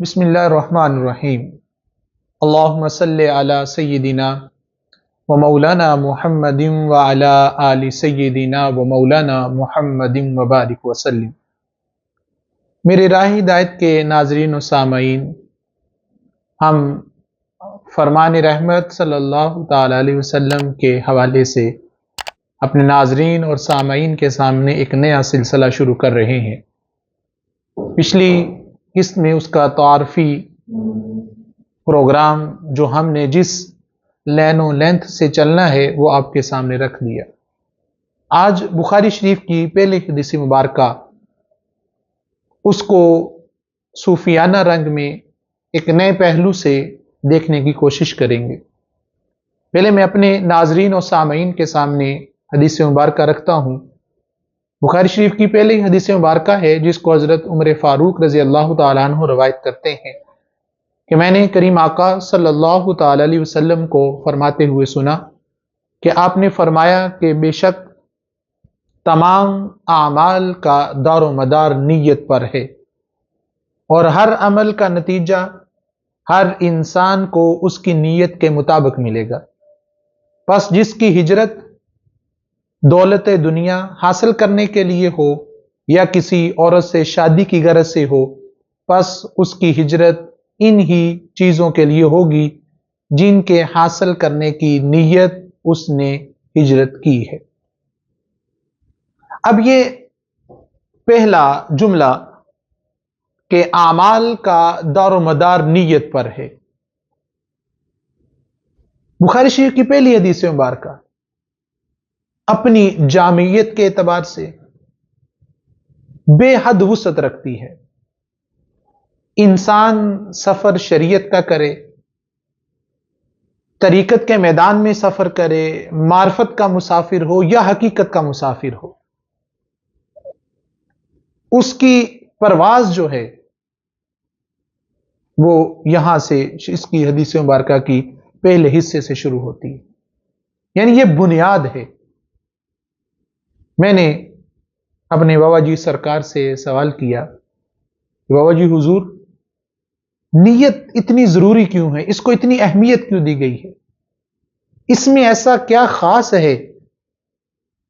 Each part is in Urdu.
بسم اللہ الرحمن الرحیم۔ اللہم صلی علی سیدنا و مولانا محمد و علی آل سیدنا و مولانا محمد و بارک وسلم۔ میرے راہ ہدایت کے ناظرین و سامعین، ہم فرمان رحمت صلی اللہ تعالی علیہ وسلم کے حوالے سے اپنے ناظرین اور سامعین کے سامنے ایک نیا سلسلہ شروع کر رہے ہیں۔ پچھلی قسط میں اس کا تعارفی پروگرام جو ہم نے جس لین و لینتھ سے چلنا ہے وہ آپ کے سامنے رکھ دیا۔ آج بخاری شریف کی پہلی حدیث مبارکہ، اس کو صوفیانہ رنگ میں ایک نئے پہلو سے دیکھنے کی کوشش کریں گے۔ پہلے میں اپنے ناظرین اور سامعین کے سامنے حدیث مبارکہ رکھتا ہوں۔ بخاری شریف کی پہلی حدیث مبارکہ ہے جس کو حضرت عمر فاروق رضی اللہ تعالیٰ عنہ روایت کرتے ہیں کہ میں نے کریم آقا صلی اللہ تعالیٰ علیہ وسلم کو فرماتے ہوئے سنا کہ آپ نے فرمایا کہ بے شک تمام اعمال کا دار و مدار نیت پر ہے، اور ہر عمل کا نتیجہ ہر انسان کو اس کی نیت کے مطابق ملے گا۔ پس جس کی ہجرت دولت دنیا حاصل کرنے کے لیے ہو یا کسی عورت سے شادی کی غرض سے ہو، پس اس کی ہجرت ان ہی چیزوں کے لیے ہوگی جن کے حاصل کرنے کی نیت اس نے ہجرت کی ہے۔ اب یہ پہلا جملہ کہ اعمال کا دار و مدار نیت پر ہے، بخاری شریف کی پہلی حدیث مبارکہ اپنی جامعیت کے اعتبار سے بے حد وسعت رکھتی ہے۔ انسان سفر شریعت کا کرے، طریقت کے میدان میں سفر کرے، معرفت کا مسافر ہو یا حقیقت کا مسافر ہو، اس کی پرواز جو ہے وہ یہاں سے اس کی حدیث مبارکہ کی پہلے حصے سے شروع ہوتی ہے، یعنی یہ بنیاد ہے۔ میں نے اپنے بابا جی سرکار سے سوال کیا کہ بابا جی حضور، نیت اتنی ضروری کیوں ہے؟ اس کو اتنی اہمیت کیوں دی گئی ہے؟ اس میں ایسا کیا خاص ہے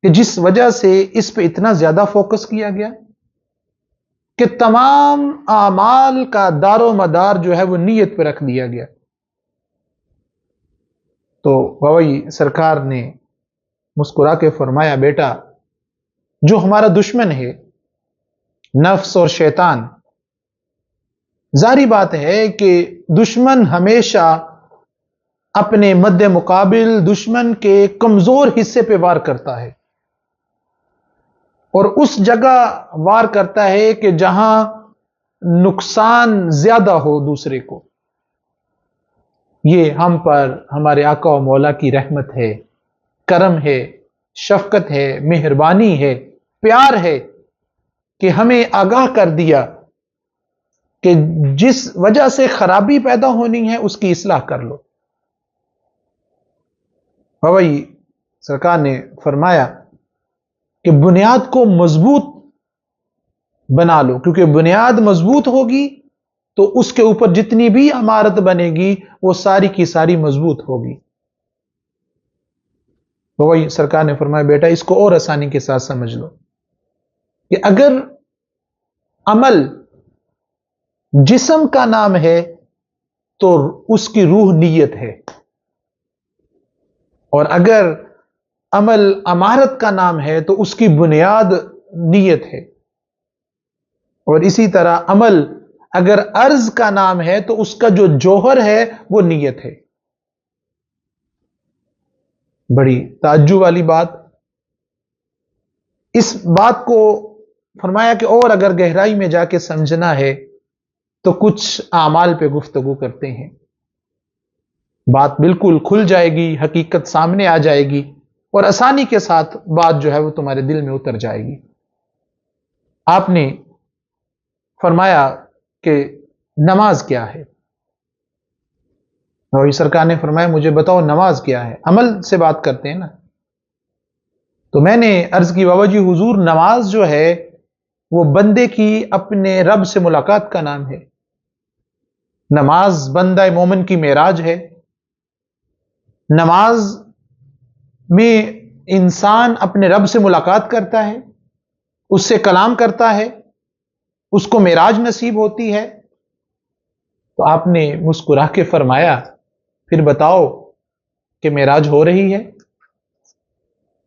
کہ جس وجہ سے اس پہ اتنا زیادہ فوکس کیا گیا کہ تمام اعمال کا دار و مدار جو ہے وہ نیت پہ رکھ دیا گیا؟ تو بابا جی سرکار نے مسکرا کے فرمایا، بیٹا، جو ہمارا دشمن ہے نفس اور شیطان، ظاہری بات ہے کہ دشمن ہمیشہ اپنے مد مقابل دشمن کے کمزور حصے پہ وار کرتا ہے، اور اس جگہ وار کرتا ہے کہ جہاں نقصان زیادہ ہو دوسرے کو۔ یہ ہم پر ہمارے آقا و مولا کی رحمت ہے، کرم ہے، شفقت ہے، مہربانی ہے، پیار ہے کہ ہمیں آگاہ کر دیا کہ جس وجہ سے خرابی پیدا ہونی ہے اس کی اصلاح کر لو۔ بابا جی سرکار نے فرمایا کہ بنیاد کو مضبوط بنا لو، کیونکہ بنیاد مضبوط ہوگی تو اس کے اوپر جتنی بھی عمارت بنے گی وہ ساری کی ساری مضبوط ہوگی۔ بابا جی سرکار نے فرمایا، بیٹا اس کو اور آسانی کے ساتھ سمجھ لو کہ اگر عمل جسم کا نام ہے تو اس کی روح نیت ہے، اور اگر عمل عمارت کا نام ہے تو اس کی بنیاد نیت ہے، اور اسی طرح عمل اگر عرض کا نام ہے تو اس کا جو جوہر ہے وہ نیت ہے۔ بڑی تعجب والی بات، اس بات کو فرمایا کہ اور اگر گہرائی میں جا کے سمجھنا ہے تو کچھ اعمال پہ گفتگو کرتے ہیں، بات بالکل کھل جائے گی، حقیقت سامنے آ جائے گی، اور آسانی کے ساتھ بات جو ہے وہ تمہارے دل میں اتر جائے گی۔ آپ نے فرمایا کہ نماز کیا ہے؟ اور سرکار نے فرمایا، مجھے بتاؤ نماز کیا ہے؟ عمل سے بات کرتے ہیں نا۔ تو میں نے عرض کی، بابا جی حضور نماز جو ہے وہ بندے کی اپنے رب سے ملاقات کا نام ہے۔ نماز بندہ مومن کی معراج ہے. نماز میں انسان اپنے رب سے ملاقات کرتا ہے، اس سے کلام کرتا ہے، اس کو معراج نصیب ہوتی ہے. تو آپ نے مسکرا کے فرمایا پھر بتاؤ کہ معراج ہو رہی ہے،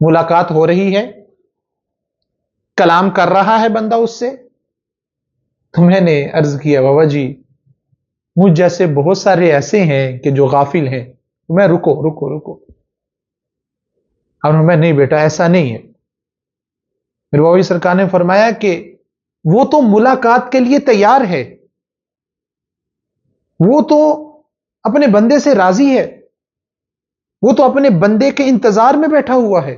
ملاقات ہو رہی ہے، کلام کر رہا ہے بندہ اس سے؟ تو میں نے عرض کیا بابا جی مجھ جیسے بہت سارے ایسے ہیں کہ جو غافل ہیں. میں رکو رکو رکو، اور میں نہیں بیٹا ایسا نہیں ہے. میرے بابا جی سرکار نے فرمایا کہ وہ تو ملاقات کے لیے تیار ہے، وہ تو اپنے بندے سے راضی ہے، وہ تو اپنے بندے کے انتظار میں بیٹھا ہوا ہے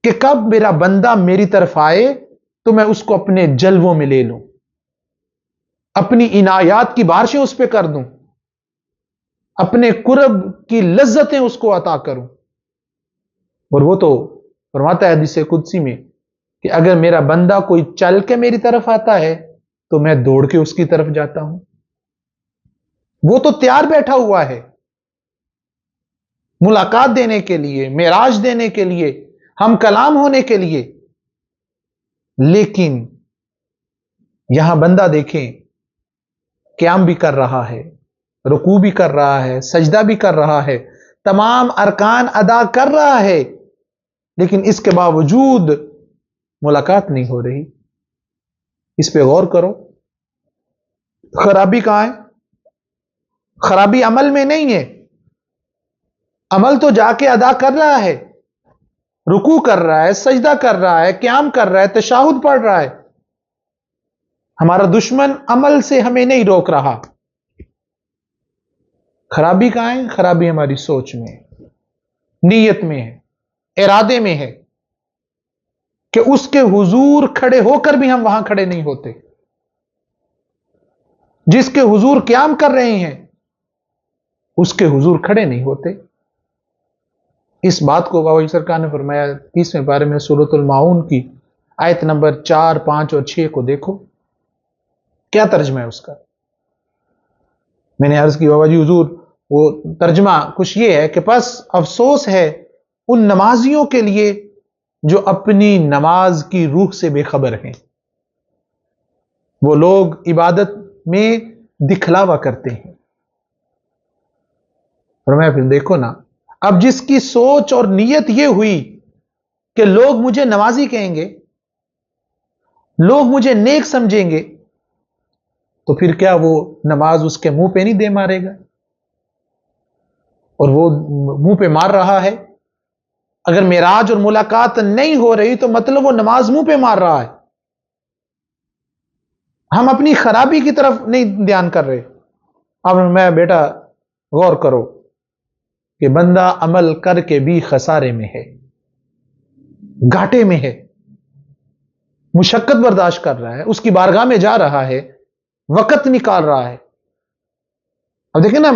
کہ کب میرا بندہ میری طرف آئے تو میں اس کو اپنے جلووں میں لے لوں، اپنی عنایات کی بارشیں اس پہ کر دوں، اپنے قرب کی لذتیں اس کو عطا کروں. اور وہ تو فرماتا ہے حدیث قدسی میں کہ اگر میرا بندہ کوئی چل کے میری طرف آتا ہے تو میں دوڑ کے اس کی طرف جاتا ہوں. وہ تو تیار بیٹھا ہوا ہے ملاقات دینے کے لیے، معراج دینے کے لیے، ہم کلام ہونے کے لیے. لیکن یہاں بندہ دیکھیں قیام بھی کر رہا ہے، رکوع بھی کر رہا ہے، سجدہ بھی کر رہا ہے، تمام ارکان ادا کر رہا ہے، لیکن اس کے باوجود ملاقات نہیں ہو رہی. اس پہ غور کرو. خرابی کہاں ہے؟ خرابی عمل میں نہیں ہے. عمل تو جا کے ادا کر رہا ہے، رکوع کر رہا ہے، سجدہ کر رہا ہے، قیام کر رہا ہے، تشہد پڑھ رہا ہے. ہمارا دشمن عمل سے ہمیں نہیں روک رہا. خرابی کہاں ہے؟ خرابی ہماری سوچ میں ہے، نیت میں ہے، ارادے میں ہے کہ اس کے حضور کھڑے ہو کر بھی ہم وہاں کھڑے نہیں ہوتے. جس کے حضور قیام کر رہے ہیں اس کے حضور کھڑے نہیں ہوتے. اس بات کو بابا جی سرکار نے فرمایا 30ویں پارے میں سورۃ الماعون کی آیت نمبر 4، 5 اور 6 کو دیکھو کیا ترجمہ ہے اس کا. میں نے عرض کی بابا جی حضور وہ ترجمہ کچھ یہ ہے کہ پس افسوس ہے ان نمازیوں کے لیے جو اپنی نماز کی روح سے بے خبر ہیں. وہ لوگ عبادت میں دکھلاوا کرتے ہیں. اور میں پھر دیکھو نا، اب جس کی سوچ اور نیت یہ ہوئی کہ لوگ مجھے نمازی کہیں گے، لوگ مجھے نیک سمجھیں گے، تو پھر کیا وہ نماز اس کے منہ پہ نہیں دے مارے گا؟ اور وہ منہ پہ مار رہا ہے. اگر معراج اور ملاقات نہیں ہو رہی تو مطلب وہ نماز منہ پہ مار رہا ہے. ہم اپنی خرابی کی طرف نہیں دھیان کر رہے. اب میں بیٹا غور کرو کہ بندہ عمل کر کے بھی خسارے میں ہے، گھاٹے میں ہے، مشقت برداشت کر رہا ہے، اس کی بارگاہ میں جا رہا ہے، وقت نکال رہا ہے. اب دیکھیں نا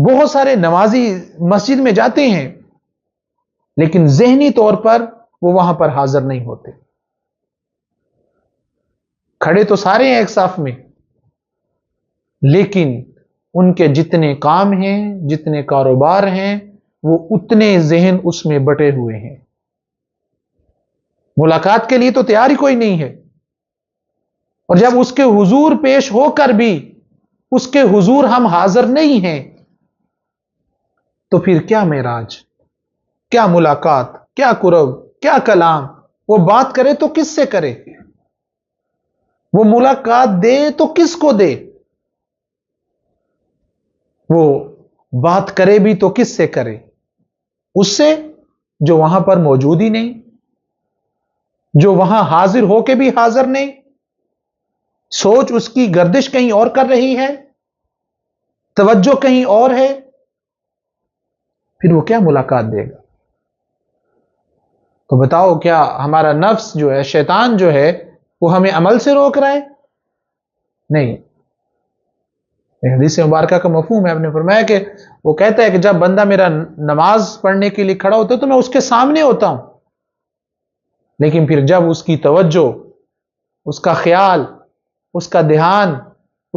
بہت سارے نمازی مسجد میں جاتے ہیں لیکن ذہنی طور پر وہ وہاں پر حاضر نہیں ہوتے. کھڑے تو سارے ہیں ایک صف میں، لیکن ان کے جتنے کام ہیں، جتنے کاروبار ہیں، وہ اتنے ذہن اس میں بٹے ہوئے ہیں. ملاقات کے لیے تو تیار ہی کوئی نہیں ہے. اور جب اس کے حضور پیش ہو کر بھی اس کے حضور ہم حاضر نہیں ہیں تو پھر کیا معراج، کیا ملاقات، کیا قرب، کیا کلام؟ وہ بات کرے تو کس سے کرے؟ وہ ملاقات دے تو کس کو دے؟ وہ بات کرے بھی تو کس سے کرے؟ اس سے جو وہاں پر موجود ہی نہیں، جو وہاں حاضر ہو کے بھی حاضر نہیں، سوچ اس کی گردش کہیں اور کر رہی ہے، توجہ کہیں اور ہے. پھر وہ کیا ملاقات دے گا؟ تو بتاؤ کیا ہمارا نفس جو ہے، شیطان جو ہے، وہ ہمیں عمل سے روک رہا ہے؟ نہیں. حدیث مبارکہ کا مفہوم ہے، آپ نے فرمایا کہ وہ کہتا ہے کہ جب بندہ میرا نماز پڑھنے کے لیے کھڑا ہوتا ہے تو میں اس کے سامنے ہوتا ہوں، لیکن پھر جب اس کی توجہ، اس کا خیال، اس کا دھیان